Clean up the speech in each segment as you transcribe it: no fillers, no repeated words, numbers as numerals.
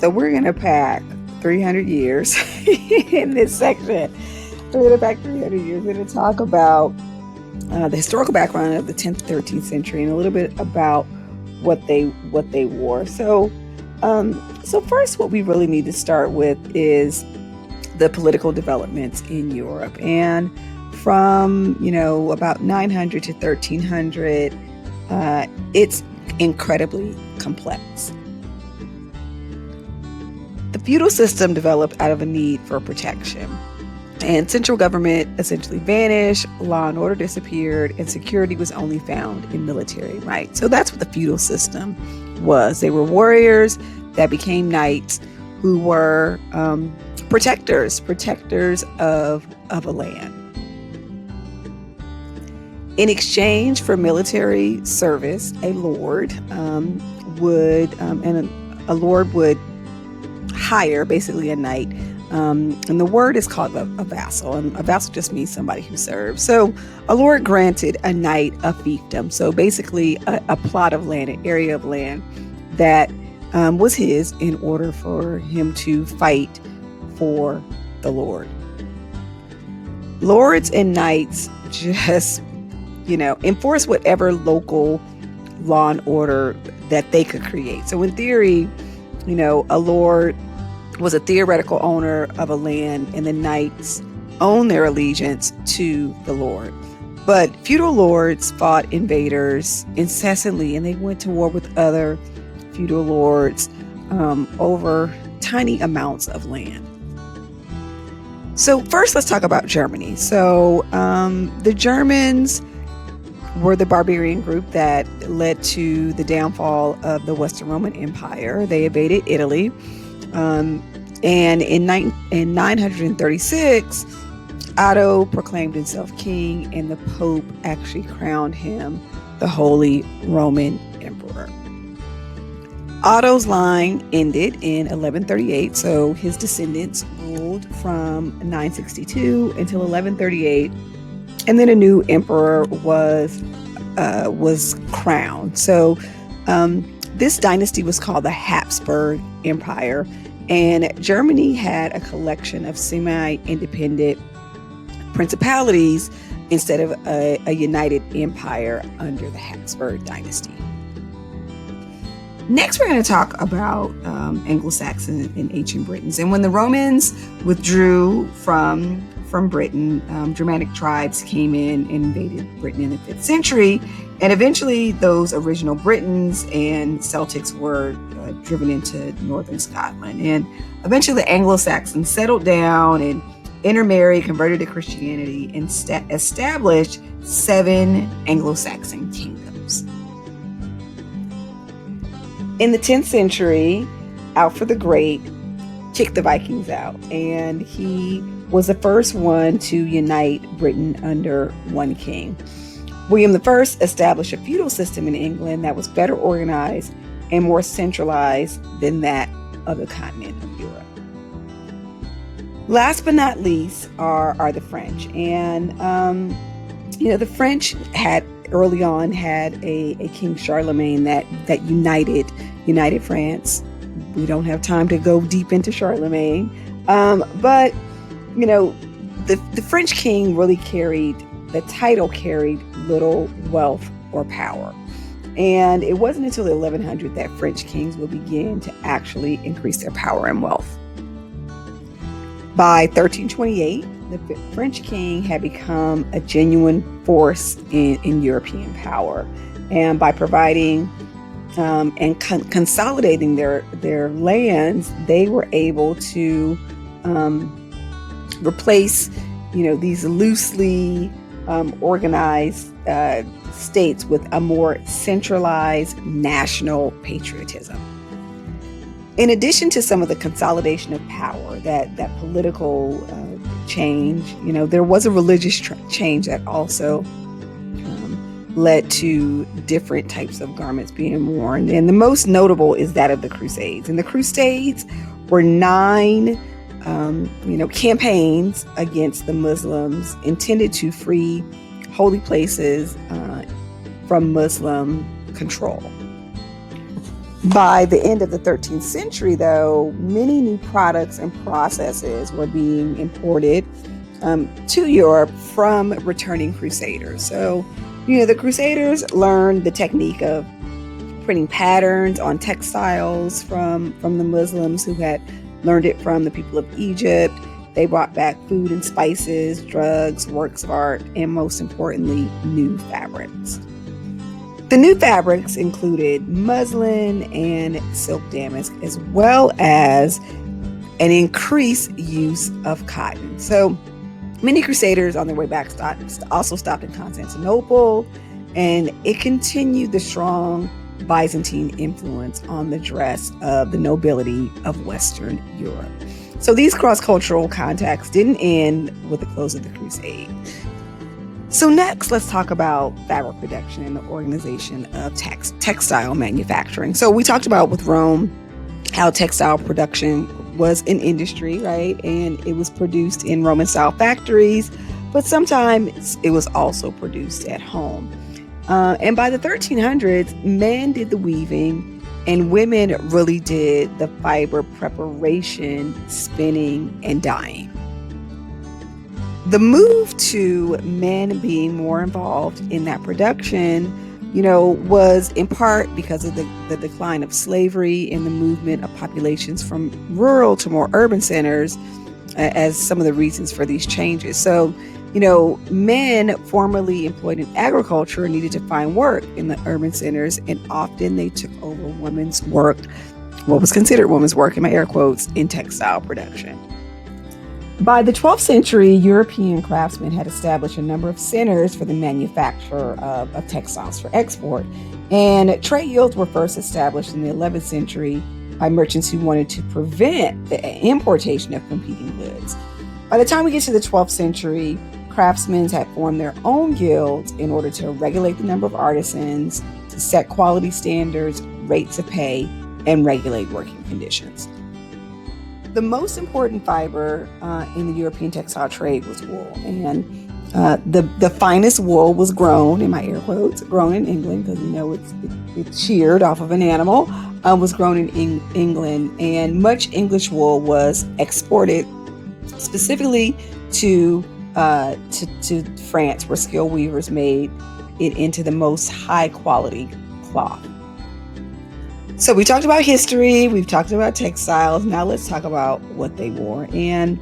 So we're going to pack 300 years in this section. We're going to pack 300 years. We're going to talk about the historical background of the 10th, 13th century and a little bit about what they wore. So first, what we really need to start with is the political developments in Europe. And from, about 900 to 1300, it's incredibly complex. The feudal system developed out of a need for protection. And central government essentially vanished, law and order disappeared, and security was only found in military might. So that's what the feudal system was. They were warriors that became knights who were protectors of a land. In exchange for military service, a lord would hire basically a knight. And the word is called a vassal, and a vassal just means somebody who serves. So a lord granted a knight a fiefdom, so basically a plot of land, an area of land that was his in order for him to fight for the lord. Lords and knights just, enforce whatever local law and order that they could create. So in theory, a lord was a theoretical owner of a land, and the knights owned their allegiance to the lord. But feudal lords fought invaders incessantly, and they went to war with other feudal lords over tiny amounts of land. So first, let's talk about Germany. So the Germans were the barbarian group that led to the downfall of the Western Roman Empire. They invaded Italy. And in 936, Otto proclaimed himself king, and the Pope actually crowned him the Holy Roman Emperor. Otto's line ended in 1138, so his descendants ruled from 962 until 1138, and then a new emperor was crowned. So this dynasty was called the Habsburg Empire, and Germany had a collection of semi-independent principalities instead of a united empire under the Habsburg dynasty. Next, we're going to talk about Anglo-Saxon and ancient Britons. And when the Romans withdrew from Britain, Germanic tribes came in and invaded Britain in the 5th century. And eventually, those original Britons and Celtics were driven into northern Scotland. And eventually, the Anglo-Saxons settled down and intermarried, converted to Christianity, and established 7 Anglo-Saxon kingdoms. In the 10th century, Alfred the Great kicked the Vikings out, and he was the first one to unite Britain under one king. William I established a feudal system in England that was better organized and more centralized than that of the continent of Europe. Last but not least are the French. And, the French early on had a King Charlemagne that united France. We don't have time to go deep into Charlemagne. But the French king really carried little wealth or power. And it wasn't until the 1100s that French kings would begin to actually increase their power and wealth. By 1328, the French king had become a genuine force in European power. And by providing and consolidating their lands, they were able to replace, these loosely organized states with a more centralized national patriotism. In addition to some of the consolidation of power, that political change, there was a religious change that also led to different types of garments being worn. And the most notable is that of the Crusades. And the Crusades were 9 campaigns against the Muslims intended to free holy places from Muslim control. By the end of the 13th century, though, many new products and processes were being imported to Europe from returning crusaders. So, the crusaders learned the technique of printing patterns on textiles from the Muslims who had learned it from the people of Egypt. They brought back food and spices, drugs, works of art, and most importantly, new fabrics. The new fabrics included muslin and silk damask, as well as an increased use of cotton. So many crusaders on their way back also stopped in Constantinople, and it continued the strong Byzantine influence on the dress of the nobility of Western Europe. So these cross-cultural contacts didn't end with the close of the Crusade. So next, let's talk about fabric production and the organization of textile manufacturing. So we talked about with Rome how textile production was an industry, right? And it was produced in Roman-style factories, but sometimes it was also produced at home. And by the 1300s, men did the weaving and women really did the fiber preparation, spinning, and dyeing. The move to men being more involved in that production, was in part because of the decline of slavery and the movement of populations from rural to more urban centers as some of the reasons for these changes. So, men formerly employed in agriculture needed to find work in the urban centers, and often they took over women's work, what was considered women's work, in my air quotes, in textile production. By the 12th century, European craftsmen had established a number of centers for the manufacture of textiles for export. And trade guilds were first established in the 11th century by merchants who wanted to prevent the importation of competing goods. By the time we get to the 12th century, craftsmen had formed their own guilds in order to regulate the number of artisans, to set quality standards, rates of pay, and regulate working conditions. The most important fiber in the European textile trade was wool, and the finest wool was grown, in my air quotes, grown in England, because it's sheared off of an animal, was grown in England, and much English wool was exported specifically to France, where skilled weavers made it into the most high quality cloth. So we talked about history, we've talked about textiles. Now let's talk about what they wore. And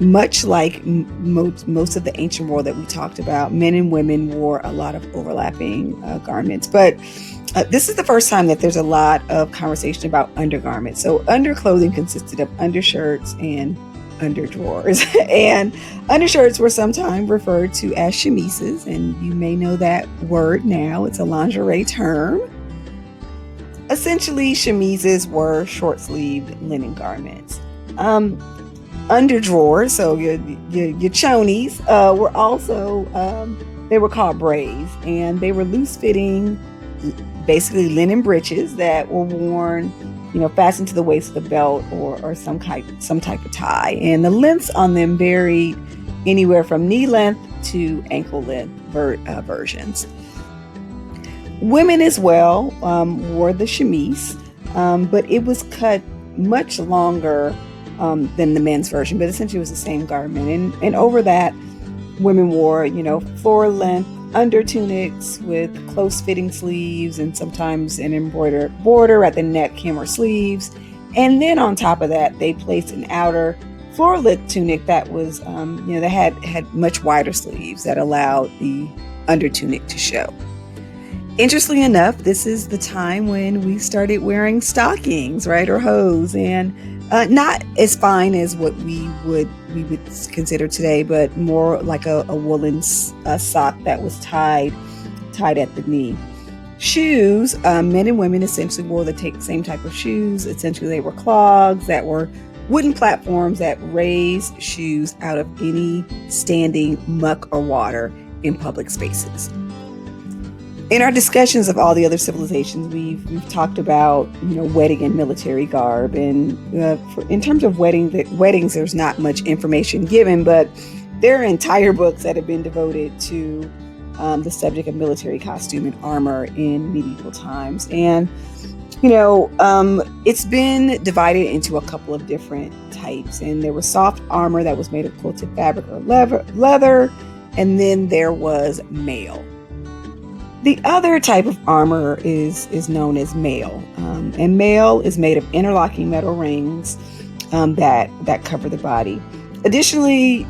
much like most of the ancient world that we talked about, men and women wore a lot of overlapping garments. But this is the first time that there's a lot of conversation about undergarments. So underclothing consisted of undershirts and underdrawers. And undershirts were sometimes referred to as chemises, and you may know that word now. It's a lingerie term. Essentially, chemises were short-sleeved linen garments. Underdrawers, so your chonies, were also, they were called braids, and they were loose-fitting, basically linen breeches that were worn, fastened to the waist of the belt or some type of tie. And the lengths on them varied anywhere from knee length to ankle length versions. Women as well wore the chemise, but it was cut much longer than the men's version, but essentially it was the same garment. And over that, women wore, floor length under tunics with close fitting sleeves and sometimes an embroidered border at the neck, hem, or sleeves. And then on top of that, they placed an outer floor length tunic that was, that had much wider sleeves that allowed the under tunic to show. Interestingly enough, this is the time when we started wearing stockings, right, or hose, and not as fine as what we would consider today, but more like a woolen sock that was tied at the knee. Shoes, men and women essentially wore the same type of shoes. Essentially, they were clogs that were wooden platforms that raised shoes out of any standing muck or water in public spaces. In our discussions of all the other civilizations, we've talked about wedding and military garb, and in terms of weddings, there's not much information given, but there are entire books that have been devoted to the subject of military costume and armor in medieval times. And It's been divided into a couple of different types, and there was soft armor that was made of quilted fabric or leather, and then there was mail. The other type of armor is known as mail, and mail is made of interlocking metal rings that cover the body. Additionally,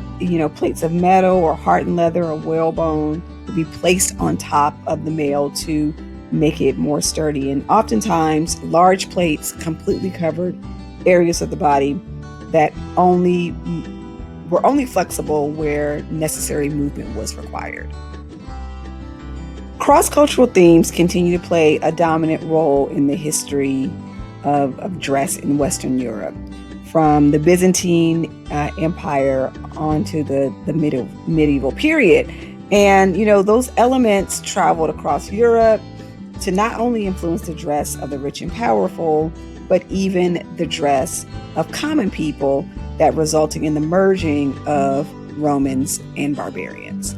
plates of metal or hardened leather or whalebone would be placed on top of the mail to make it more sturdy. And oftentimes, large plates completely covered areas of the body that were only flexible where necessary movement was required. Cross-cultural themes continue to play a dominant role in the history of dress in Western Europe, from the Byzantine Empire onto the medieval period. And, those elements traveled across Europe to not only influence the dress of the rich and powerful, but even the dress of common people, that resulting in the merging of Romans and barbarians.